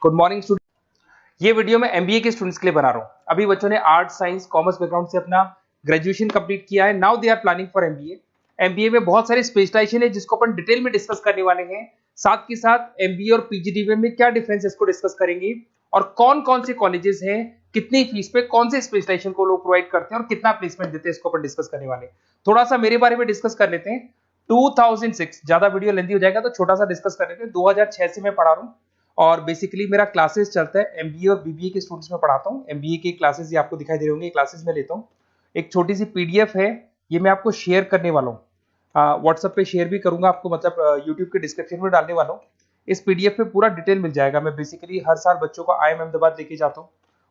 Good morning student. ये video मैं MBA के स्टूडेंट्स के लिए बना रहा हूँ। अभी बच्चों ने आर्ट्स साइंस कॉमर्स बैकग्राउंड से अपना ग्रेजुएशन कंप्लीट किया है। Now they are planning for MBA. MBA में बहुत सारे स्पेशलाइजेशन है जिसको अपन डिटेल में डिस्कस करने वाले हैं। साथ के साथ एमबीए और पीजीडीबीएम में क्या डिफरेंस है इसको डिस्कस करेंगे, और कौन कौन से कॉलेजेस हैं, कितनी फीस पे कौन से स्पेशलाइजेशन को लोग प्रोवाइड करते हैं और कितना प्लेसमेंट देते हैं, इसको अपन डिस्कस करने वाले हैं। थोड़ा सा मेरे बारे में डिस्कस कर लेते हैं। 2006, ज्यादा वीडियो लेंथी हो जाएगा तो छोटा सा डिस्कस कर लेते हैं। 2006 से मैं पढ़ा रहा हूँ और बेसिकली मेरा क्लासेस चलता है एमबीए और बीबीए के स्टूडेंट्स में पढ़ाता हूँ। एमबीए के क्लासेस ये आपको दिखाई दे रहे होंगे, क्लासेस में लेता हूँ। एक छोटी सी पीडीएफ है, ये मैं आपको शेयर करने वाला हूँ, व्हाट्सएप पे शेयर भी करूंगा आपको, मतलब यूट्यूब के डिस्क्रिप्शन में डालने वाला हूँ। इस पीडीएफ पे पूरा डिटेल मिल जाएगा। मैं बेसिकली हर साल बच्चों को आईएम अहमदाबाद लेके जाता हूँ।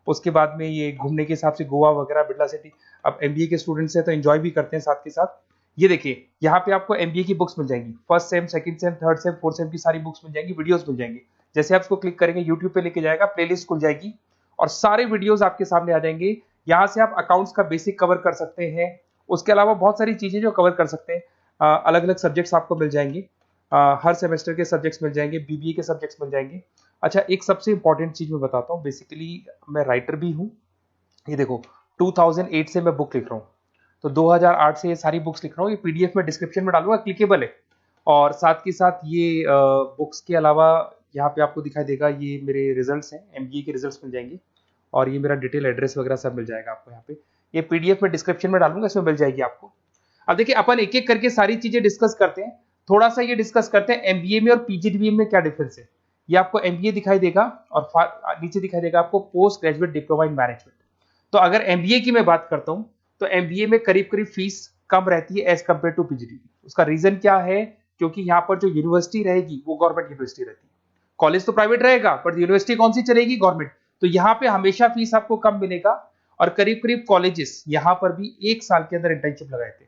उसके बाद में ये घूमने के हिसाब से गोवा वगैरह, बिरला सिटी। अब एमबीए के स्टूडेंट्स हैं तो एंजॉय भी करते हैं साथ के साथ। ये देखिए, यहाँ पे आपको एमबीए की बुक्स मिल जाएंगी, first sem, second same, third same, fourth same की सारी बुक्स मिल जाएंगी, वीडियोस मिल जाएंगी। जैसे आप इसको क्लिक करेंगे यूट्यूब पे लेके जाएगा, प्लेलिस्ट खुल जाएगी और सारे वीडियोस आपके सामने आ जाएंगे। यहाँ से आप अकाउंट्स का बेसिक कवर कर सकते हैं। उसके अलावा बहुत सारी चीजें जो कवर कर सकते हैं, अलग अलग सब्जेक्ट्स आपको मिल जाएंगे। हर सेमेस्टर के सब्जेक्ट्स मिल जाएंगे, बीबीए के सब्जेक्ट्स मिल जाएंगे। अच्छा, एक सबसे इंपॉर्टेंट चीज मैं बताता हूँ, बेसिकली मैं राइटर भी हूँ। ये देखो, 2008 से मैं बुक लिख रहा हूँ, तो 2008 से ये सारी बुक्स लिख रहा हूँ। ये पीडीएफ में डिस्क्रिप्शन में डालूंगा, क्लिकेबल है। और साथ के साथ ये बुक्स के अलावा यहाँ पे आपको दिखाई देगा, ये मेरे रिजल्ट्स हैं, एमबीए के रिजल्ट्स मिल जाएंगे। और ये मेरा डिटेल एड्रेस वगैरह सब मिल जाएगा आपको यहाँ पे। ये पीडीएफ में डिस्क्रिप्शन में डालूंगा, इसमें मिल जाएगी आपको। अब देखिए, अपन एक एक करके सारी चीजें डिस्कस करते हैं। थोड़ा सा ये डिस्कस करते हैं एमबीए में और पीजीडीबीएम में क्या डिफरेंस है। ये आपको एमबीए दिखाई देगा और नीचे दिखाई देगा आपको post graduate diploma in management. तो अगर एमबीए की मैं बात करता हूं तो एमबीए में करीब करीब फीस कम रहती है एज कंपेयर टू पीजीडीबी। उसका रीजन क्या है? क्योंकि यहाँ पर जो यूनिवर्सिटी रहेगी वो गवर्नमेंट यूनिवर्सिटी रहती है। कॉलेज तो प्राइवेट रहेगा पर यूनिवर्सिटी कौन सी चलेगी? गवर्नमेंट। तो यहाँ पे हमेशा फीस आपको कम मिलेगा। और करीब करीब कॉलेजेस यहाँ पर भी 1 साल के अंदर इंटर्नशिप लगाए थे।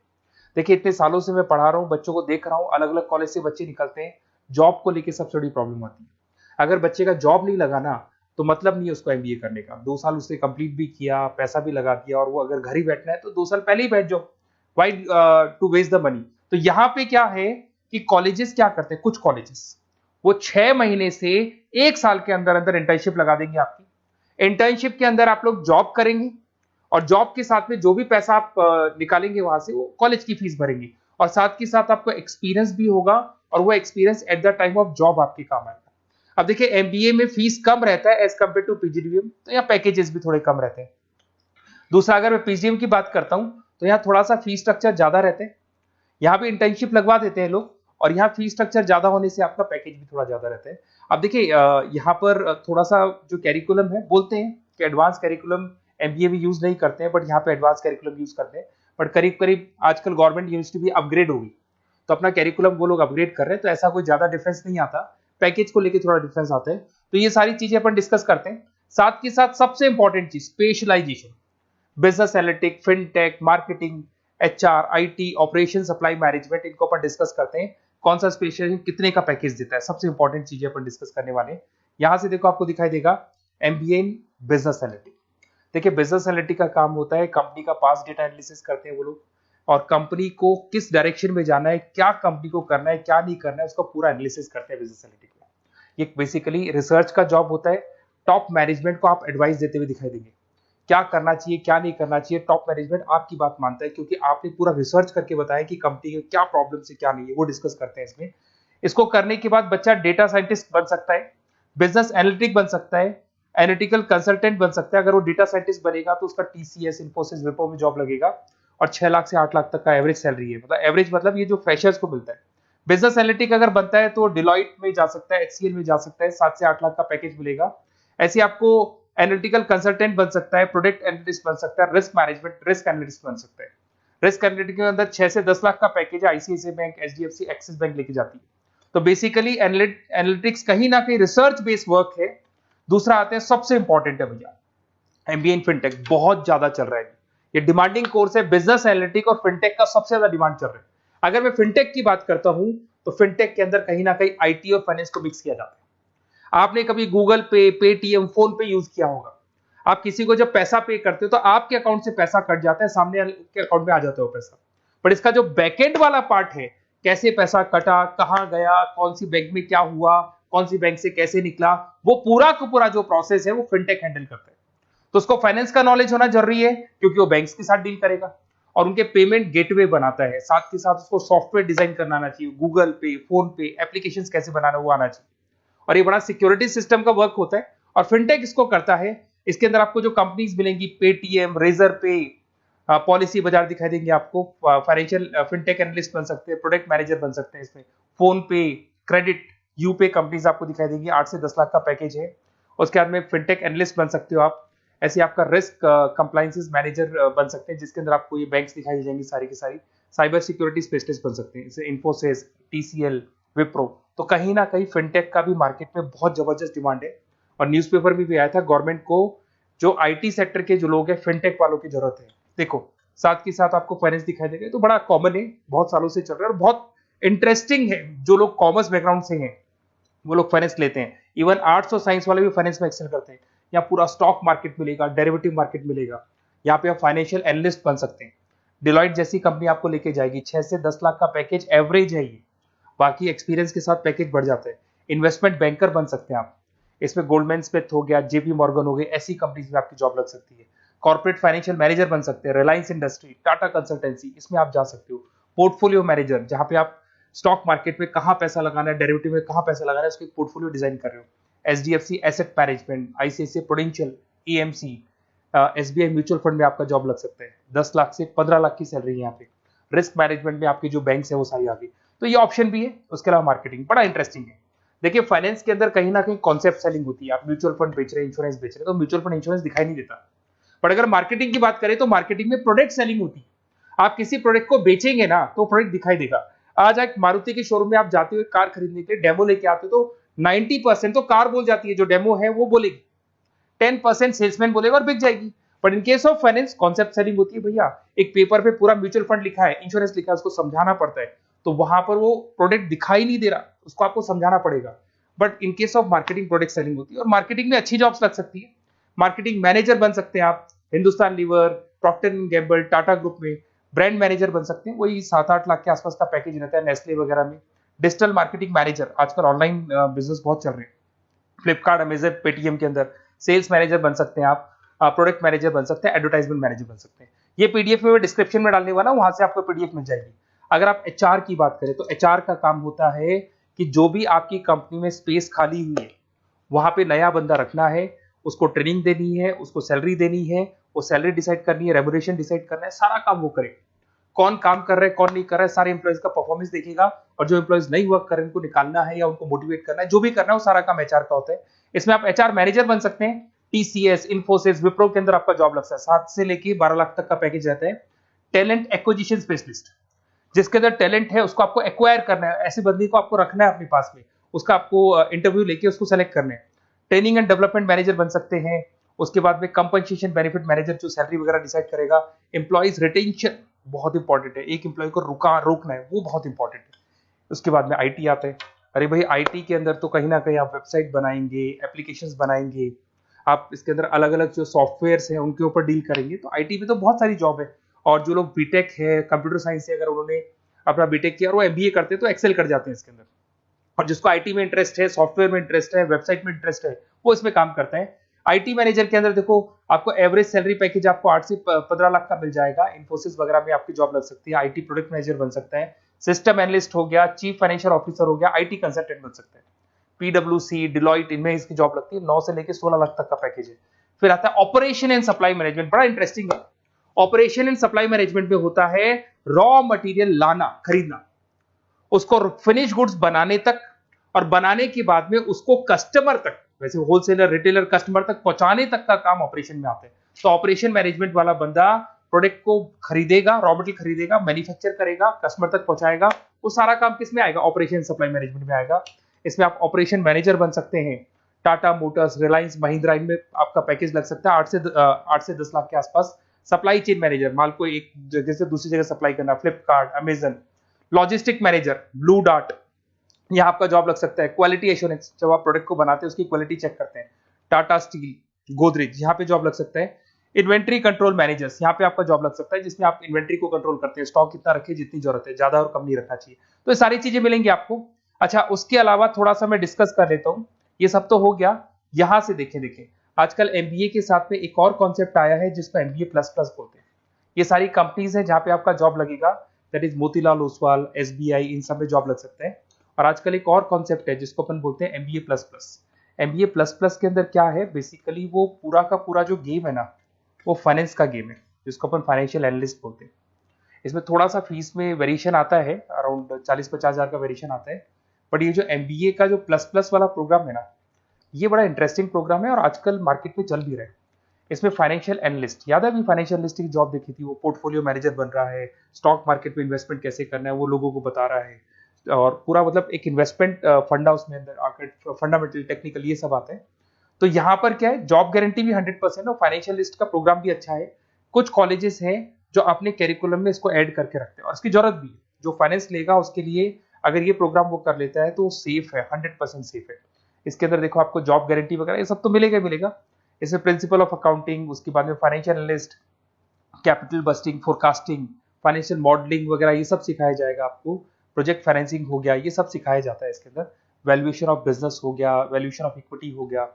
देखिए, इतने सालों से मैं पढ़ा रहा हूँ, बच्चों को देख रहा हूँ, अलग अलग कॉलेज से बच्चे निकलते हैं, जॉब को लेकर सबसे बड़ी प्रॉब्लम आती है। अगर बच्चे का जॉब नहीं लगाना तो मतलब नहीं है उसको एमबीए करने का। 2 साल उसने कंप्लीट भी किया, पैसा भी लगा दिया, और वो अगर घर ही बैठना है तो 2 साल पहले ही बैठ जाओ। Why to waste the money? तो यहाँ पे क्या है कि कॉलेजेस क्या करते हैं, कुछ कॉलेजेस वो 6 महीने से 1 साल के अंदर अंदर इंटर्नशिप लगा देंगे आपकी। इंटर्नशिप के अंदर आप लोग जॉब करेंगे और जॉब के साथ में जो भी पैसा आप निकालेंगे वहां से, वो कॉलेज की फीस भरेंगे। और साथ के साथ आपको एक्सपीरियंस भी होगा, और वो experience at the time of job आपके काम आएगा। अब देखिए, एमबीए में फीस कम रहता है एज कंपेयर टू पीजीडीबीएम, तो यहाँ पैकेजेस भी थोड़े कम रहते हैं। दूसरा, अगर मैं पीजीडीबीएम की बात करता हूं तो यहाँ थोड़ा सा फीस स्ट्रक्चर ज्यादा रहते हैं। यहाँ भी इंटर्नशिप लगवा देते हैं लोग, और यहाँ फीस स्ट्रक्चर ज्यादा होने से आपका पैकेज भी थोड़ा ज्यादा रहता है। अब देखिए, यहाँ पर थोड़ा सा जो कैरिकुलम है, बोलते हैं कि एडवांस कैरिकुलम एमबीए में यूज नहीं करते हैं, बट यहाँ पे एडवांस कैरिकुलम यूज करते हैं। बट करीब करीब आजकल गवर्नमेंट यूनिवर्सिटी भी अपग्रेड होगी, तो अपना कैरिकुलम वो लोग अपग्रेड कर रहे हैं, तो ऐसा कोई ज्यादा डिफरेंस नहीं आता। पैकेज को लेके थोड़ा डिफरेंस आता है। तो ये सारी चीजें अपन डिस्कस करते हैं। साथ के साथ सबसे इंपॉर्टेंट चीज, specialisation, business analytic, fintech, marketing, HR, IT, operation, supply management, इनको अपन डिस्कस करते हैं। कौन सा स्पेशलाइजेशन कितने का पैकेज देता है, सबसे इंपॉर्टेंट चीजें अपन डिस्कस करने वाले हैं। यहां से देखो, आपको दिखाई देगा एमबीए इन बिजनेस एनालिटिक। देखिए, बिजनेस एनालिटिक का काम होता है, कंपनी का पास डेटा एनालिसिस करते हैं वो लोग, और कंपनी को किस डायरेक्शन में जाना है, क्या कंपनी को करना है, क्या नहीं करना है, उसका पूरा एनालिसिस करते हैं बिजनेस एनालिटिक में। ये बेसिकली रिसर्च का जॉब होता है। टॉप मैनेजमेंट को आप एडवाइस देते हुए दिखाई देंगे, क्या करना चाहिए, क्या नहीं करना चाहिए। टॉप मैनेजमेंट आपकी बात मानता है, क्योंकि आपने पूरा रिसर्च करके बताया कि कंपनी के क्या प्रॉब्लम है, क्या नहीं है, वो डिस्कस करते हैं इसमें। इसको करने के बाद बच्चा डेटा साइंटिस्ट बन सकता है, बिजनेस एनालिटिक बन सकता है, एनालिटिकल कंसल्टेंट बन सकता है। अगर वो डेटा साइंटिस्ट बनेगा तो उसका टीसीएस, इन्फोसिस, विप्रो में जॉब लगेगा, और 6 लाख से 8 लाख तक का एवरेज सैलरी है। मतलब एवरेज मतलब ये जो फ्रेशर्स को मिलता है। बिजनेस एनालिटिक अगर बनता है तो डिलॉइट में जा सकता है, एचसीएल में जा सकता है, 7 से 8 लाख का पैकेज मिलेगा। ऐसे आपको एनालिटिकल कंसल्टेंट बन सकता है, प्रोडक्ट एनालिस्ट बन सकता है, रिस्क मैनेजमेंट, रिस्क एनालिस्ट बन सकता है। रिस्क एनालिटिक के अंदर 6 से 10 लाख का पैकेज है, ICICI bank, HDFC, axis bank लेके जाती है। तो बेसिकली एनालिटिक्स कहीं ना कहीं रिसर्च बेस्ड वर्क है। दूसरा आते हैं, सबसे इंपॉर्टेंट है भैया, एमबीए इन फिनटेक बहुत ज्यादा चल रहा है। ये डिमांडिंग कोर्स है, बिजनेस एनालिटिक और फिनटेक का सबसे ज्यादा डिमांड चल रहा है। अगर मैं फिनटेक की बात करता हूं तो फिनटेक के अंदर कहीं ना कहीं आईटी और फाइनेंस को मिक्स किया जाता है। आपने कभी गूगल पे, पेटीएम, फोन पे यूज किया होगा। आप किसी को जब पैसा पे करते हो तो आपके अकाउंट से पैसा कट जाता है, सामने के अकाउंट में आ जाता है वो पैसा। पर इसका जो बैकएंड वाला पार्ट है, कैसे पैसा कटा, कहां गया, कौन सी बैंक में क्या हुआ, कौन सी बैंक से कैसे निकला, वो पूरा का पूरा जो प्रोसेस है वो फिनटेक हैंडल करता है। तो उसको फाइनेंस का नॉलेज होना जरूरी है क्योंकि वो बैंक्स के साथ डील करेगा और उनके पेमेंट गेटवे बनाता है। साथ के साथ उसको सॉफ्टवेयर डिजाइन करना आना चाहिए, गूगल पे, फोन पे, एप्लीकेशंस कैसे बनाना वो आना चाहिए। और ये बड़ा सिक्योरिटी सिस्टम का वर्क होता है और फिनटेक इसको करता है। इसके अंदर आपको जो कंपनीज मिलेंगी, पेटीएम, रेजर पे, पॉलिसी बाजार दिखाई देंगे आपको, फाइनेंशियल फिनटेक एनालिस्ट बन सकते हैं, प्रोडक्ट मैनेजर बन सकते हैं इसमें, फोन पे, क्रेडिट, यूपे कंपनीज आपको दिखाई देंगी। 8 से 10 लाख का पैकेज है। उसके बाद में फिनटेक एनालिस्ट बन सकते हो आप। ऐसे आपका रिस्क कंप्लायंसेस मैनेजर बन सकते हैं जिसके अंदर आपको ये बैंक्स दिखाई दे जाएंगी सारी की सारी। साइबर सिक्योरिटी स्पेशलिस्ट बन सकते हैं, जैसे इन्फोसिस, टीसीएल, विप्रो। तो कहीं ना कहीं फिनटेक का भी मार्केट में बहुत जबरदस्त डिमांड है और न्यूज़पेपर में भी आया था, गवर्नमेंट को जो आईटी सेक्टर के जो लोग हैं फिनटेक वालों की जरूरत है। देखो साथ के साथ आपको फाइनेंस दिखाई देगा, तो बड़ा कॉमन है, बहुत सालों से चल रहा है और बहुत इंटरेस्टिंग है। जो लोग कॉमर्स बैकग्राउंड से हैं वो लोग फाइनेंस लेते हैं। इवन आर्ट्स और साइंस वाले भी फाइनेंस में एक्सेल करते हैं। यहाँ पूरा स्टॉक मार्केट मिलेगा, डेरिवेटिव मार्केट मिलेगा। यहाँ पे आप फाइनेंशियल एनालिस्ट बन सकते हैं। डिलॉइट जैसी कंपनी आपको लेके जाएगी। 6 से 10 लाख का पैकेज एवरेज है ये, बाकी एक्सपीरियंस के साथ पैकेज बढ़ जाता है। इन्वेस्टमेंट बैंकर बन सकते हैं आप, इसमें गोल्डमैन स्मिथ हो गया, जेपी मॉर्गन हो गए, ऐसी कंपनीज में आपकी जॉब लग सकती है। कॉर्पोरेट फाइनेंशियल मैनेजर बन सकते हैं, रिलायंस इंडस्ट्री, टाटा कंसल्टेंसी, इसमें आप जा सकते हो। पोर्टफोलियो मैनेजर, जहां पे आप स्टॉक मार्केट में कहां पैसा लगाना है, डेरिवेटिव में कहां पैसा लगाना है, उसको एक पोर्टफोलियो डिजाइन कर रहे हो। HDFC asset management, ICICI prudential, AMC, SBI mutual fund में आपका जॉब लग सकता है। 10 लाख से 15 लाख की सैलरी है यहाँ पे। रिस्क मैनेजमेंट में आपकी जो बैंक्स है वो सारी आ गई। तो ये ऑप्शन भी है। उसके अलावा मार्केटिंग बड़ा इंटरेस्टिंग है। देखिए फाइनेंस के अंदर कहीं ना कहीं कॉन्सेप्ट सेलिंग होती है। आप म्यूचुअल फंड बेच रहे हैं, इंश्योरेंस बेच रहे हैं, तो म्यूचुअल फंड इंश्योरेंस दिखाई नहीं देता। पर अगर मार्केटिंग की बात करें तो मार्केटिंग में प्रोडक्ट सेलिंग होती है। आप किसी प्रोडक्ट को बेचेंगे ना तो प्रोडक्ट दिखाई देगा। आज एक मारुति के शोरूम में आप जाते हुए कार खरीदने के लिए डेमो लेके आते हो तो 90% तो कार बोल जाती है, जो डेमो है वो बोलेगी, 10% सेल्समैन बोलेगा और बिक जाएगी। But in case of finance concept selling होती है। भैया एक पेपर पे पूरा म्यूचुअल फंड लिखा है, इंश्योरेंस लिखा है, उसको समझाना पड़ता है। तो वहां पर वो प्रोडक्ट दिखाई नहीं दे रहा, उसको आपको समझाना पड़ेगा। But in case of marketing product selling होती है और मार्केटिंग में अच्छी जॉब्स लग सकती है। मार्केटिंग मैनेजर बन सकते हैं आप, Hindustan Lever, Procter and Gamble, Tata group में ब्रांड मैनेजर बन सकते हैं। वही 7-8 लाख के आसपास का पैकेज रहता है, नेस्ले वगैरह में। डिजिटल मार्केटिंग मैनेजर, आजकल ऑनलाइन बिजनेस बहुत चल रहे हैं, फ्लिपकार्ट, अमेजन, पेटीएम के अंदर सेल्स मैनेजर बन सकते हैं आप, प्रोडक्ट मैनेजर बन सकते हैं, एडवर्टाइजमेंट मैनेजर बन सकते हैं। ये पीडीएफ में मैं डिस्क्रिप्शन में डालने वाला हूं, वहां से आपको पीडीएफ मिल जाएगी। अगर आप एचआर की बात करें तो एचआर का काम होता है कि जो भी आपकी कंपनी में स्पेस खाली हुई है वहां पे नया बंदा रखना है, उसको ट्रेनिंग देनी है, उसको सैलरी देनी है, वो सैलरी डिसाइड करनी है, रेम्यूनरेशन डिसाइड करना है, सारा काम वो करे। कौन काम कर रहा है, कौन नहीं कर रहा है, सारे एम्प्लॉइज का परफॉर्मेंस देखेगा और जो एम्प्लॉइज नहीं वर्क कर रहे हैं उनको निकालना है या उनको मोटिवेट करना है, जो भी करना है वो सारा काम एचआर का होता है। इसमें आप एचआर मैनेजर बन सकते हैं। टीसीएस, इन्फोसिस, विप्रो के अंदर आपका जॉब लग सकता है। 7 से लेके 12 लाख तक का पैकेज रहता है। टैलेंट एक्विजिशन स्पेशलिस्ट, जिसके अंदर टैलेंट है उसको आपको एक्वायर करना है, ऐसे बंदी को आपको रखना है अपने पास में, उसका आपको इंटरव्यू लेके उसको सेलेक्ट करना है। ट्रेनिंग एंड डेवलपमेंट मैनेजर बन सकते हैं। उसके बाद में कंपनसेशन बेनिफिट मैनेजर, जो सैलरी वगैरह डिसाइड करेगा। एम्प्लॉइज रिटेंशन बहुत इंपॉर्टेंट है, एक एम्प्लॉय को रोकना है, वो बहुत इंपॉर्टेंट है। उसके बाद में आईटी आता है। अरे भाई आईटी के अंदर तो कहीं ना कहीं आप वेबसाइट बनाएंगे, एप्लीकेशंस बनाएंगे, आप इसके अंदर अलग अलग जो सॉफ्टवेयर्स हैं उनके ऊपर डील करेंगे। तो आईटी में तो बहुत सारी जॉब है। और जो लोग बीटेक है, कंप्यूटर साइंस से अगर उन्होंने अपना बीटेक किया और वो एमबीए करते हैं तो एक्सेल कर जाते हैं इसके अंदर। और जिसको आईटी में इंटरेस्ट है, सॉफ्टवेयर में इंटरेस्ट है, वेबसाइट में इंटरेस्ट है, वो इसमें काम करता है। आईटी मैनेजर के अंदर देखो आपको एवरेज सैलरी पैकेज आपको 8 से 15 लाख का मिल जाएगा। इन्फोसिस वगैरह में आपकी जॉब लग सकती है। आईटी प्रोडक्ट मैनेजर बन सकता है, सिस्टम एनालिस्ट हो गया, चीफ फाइनेंशियल ऑफिसर हो गया, आईटी कंसल्टेंट बन सकते हैं। पीडब्ल्यूसी, डिलॉइट, इनमें इसकी जॉब लगती है। 9 से लेकर 16 लाख तक का पैकेज है। फिर आता है ऑपरेशन एंड सप्लाई मैनेजमेंट, बड़ा इंटरेस्टिंग है। ऑपरेशन एंड सप्लाई मैनेजमेंट में होता है रॉ मटेरियल लाना, खरीदना, उसको फिनिश गुड्स बनाने तक और बनाने के बाद में उसको कस्टमर तक, वैसे होलसेलर, रिटेलर, कस्टमर तक पहुंचाने तक का काम ऑपरेशन में आता है। तो ऑपरेशन मैनेजमेंट वाला बंदा प्रोडक्ट को खरीदेगा, रॉ मटेरियल खरीदेगा, मैन्युफैक्चर करेगा, कस्टमर तक पहुंचाएगा। वो सारा काम किस में आएगा? ऑपरेशन सप्लाई मैनेजमेंट में आएगा। इसमें आप ऑपरेशन मैनेजर बन सकते हैं। टाटा मोटर्स, रिलायंस, महिंद्रा, इनमें आपका पैकेज लग सकता है 8 से 10 लाख के आसपास। सप्लाई चेन मैनेजर, माल को एक जगह से दूसरी जगह सप्लाई करना, Flipkart, Amazon. Logistic manager, blue dart, यहाँ आपका जॉब लग सकता है। क्वालिटी एश्योरेंस, जब आप प्रोडक्ट को बनाते हैं उसकी क्वालिटी चेक करते हैं, टाटा स्टील, गोदरेज, यहाँ पे जॉब लग सकता है। इन्वेंट्री कंट्रोल मैनेजर्स, यहाँ पे आपका जॉब लग सकता है, जिसमें आप इन्वेंट्री को कंट्रोल करते हैं, स्टॉक कितना रखे, जितनी जरूरत है, ज्यादा और कम नहीं रखना चाहिए। तो ये सारी चीजें मिलेंगी आपको। अच्छा, उसके अलावा थोड़ा सा मैं डिस्कस कर लेता हूँ। ये सब तो हो गया। यहाँ से देखें आजकल एमबीए के साथ में एक और कॉन्सेप्ट आया है जिसको एमबीए प्लस प्लस बोलते हैं। ये सारी कंपनीज है जहाँ पे आपका जॉब लगेगा, that is Motilal Oswal, SBI, इन सब में जॉब लग सकता है। और आजकल एक और कॉन्सेप्ट है जिसको अपन बोलते हैं MBA plus plus. MBA plus plus के अंदर क्या है, बेसिकली वो पूरा का पूरा जो गेम है ना, वो फाइनेंस का गेम है, जिसको अपन फाइनेंशियल एनालिस्ट बोलते हैं। इसमें थोड़ा सा फीस में वेरिएशन आता है, अराउंड 40-50 हज़ार का वेरिएशन आता है। बट ये जो एमबीए का जो प्लस प्लस वाला प्रोग्राम है ना, ये बड़ा इंटरेस्टिंग प्रोग्राम है और आजकल मार्केट में चल भी रहा है। इसमें फाइनेंशियल एनालिस्ट, याद है अभी फाइनेंशियल एनालिस्ट की जॉब देखी थी, वो पोर्टफोलियो मैनेजर बन रहा है, स्टॉक मार्केट में इन्वेस्टमेंट कैसे करना है वो लोगों को बता रहा है, और पूरा मतलब एक इन्वेस्टमेंट फंडा उसमें अंदर आकर फंडामेंटल टेक्निकल ये सब आता है। तो यहाँ पर क्या है, जॉब गारंटी भी 100% और फाइनेंशियल लिस्ट का प्रोग्राम भी अच्छा है। कुछ कॉलेजेस हैं जो अपने कैरिकुलम में इसको ऐड करके रखते हैं और इसकी जरूरत भी है। जो फाइनेंस लेगा उसके लिए अगर ये प्रोग्राम वो कर लेता है तो सेफ है, 100% सेफ है। इसके अंदर देखो आपको जॉब गारंटी वगैरह ये सब तो मिलेगा ही मिलेगा। इसमें प्रिंसिपल ऑफ अकाउंटिंग, उसके बाद में financial analyst, capital budgeting, forecasting, financial modelling वगैरह ये सब सिखाया जाएगा आपको। प्रोजेक्ट फाइनेंसिंग हो गया, ये सब सिखाया जाता है इसके अंदर। वैल्यूएशन ऑफ बिजनेस हो गया, वैल्यूएशन ऑफ इक्विटी हो गया।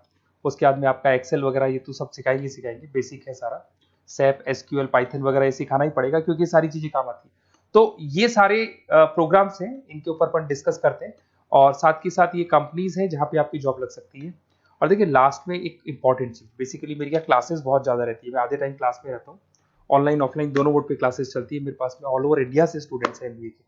उसके बाद में आपका एक्सेल वगैरह ये तो सब सिखाएंगे, बेसिक है सारा। सैप, एसक्यूएल, पाइथन वगैरह ये सिखाना ही पड़ेगा क्योंकि सारी चीजें काम आती है। तो ये सारे प्रोग्राम्स हैं, इनके ऊपर अपन डिस्कस करते हैं और साथ के साथ ये कंपनीज हैं जहाँ पे आपकी जॉब लग सकती है। और देखिए लास्ट में एक इंपॉर्टेंट चीज, बेसिकली मेरी क्या क्लासेस बहुत ज्यादा रहती है, मैं आधे टाइम क्लास में रहता हूँ। ऑनलाइन ऑफलाइन दोनों मोड पे क्लासेस चलती है मेरे पास में। ऑल ओवर इंडिया से स्टूडेंट्स हैं एमबीए के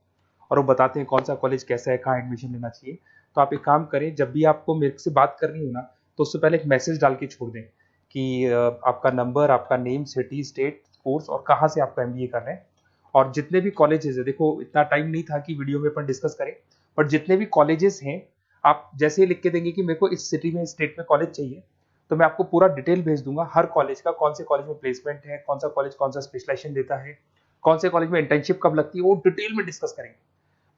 और वो बताते हैं कौन सा कॉलेज कैसा है, कहाँ एडमिशन लेना चाहिए। तो आप एक काम करें, जब भी आपको मेरे से बात करनी हो ना, तो उससे पहले एक मैसेज डाल के छोड़ दें कि आपका नंबर, आपका नेम, सिटी, स्टेट, कोर्स और कहाँ से आपका एमबीए कर रहे हैं। और जितने भी कॉलेजेस है, देखो इतना टाइम नहीं था कि वीडियो में अपन डिस्कस करें, बट जितने भी कॉलेजेस हैं आप जैसे ही लिख के देंगे कि मेरे को इस सिटी में, स्टेट में कॉलेज चाहिए, तो मैं आपको पूरा डिटेल भेज दूंगा हर कॉलेज का, कौन से कॉलेज में प्लेसमेंट है, कौन सा कॉलेज कौन सा स्पेशलाइजेशन देता है, कौन से कॉलेज में इंटर्नशिप कब लगती है, वो डिटेल में डिस्कस करेंगे।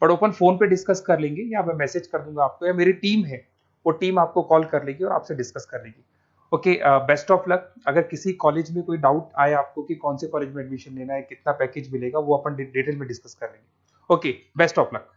बट ओपन फोन पे डिस्कस कर लेंगे या मैं मैसेज कर दूंगा आपको, या मेरी टीम है वो टीम आपको कॉल कर लेगी और आपसे डिस्कस कर लेगी। Okay, best of luck. अगर किसी कॉलेज में कोई डाउट आए आपको कि कौन से कॉलेज में एडमिशन लेना है, कितना पैकेज मिलेगा, वो अपन डिटेल में डिस्कस कर लेंगे। Okay, best of luck.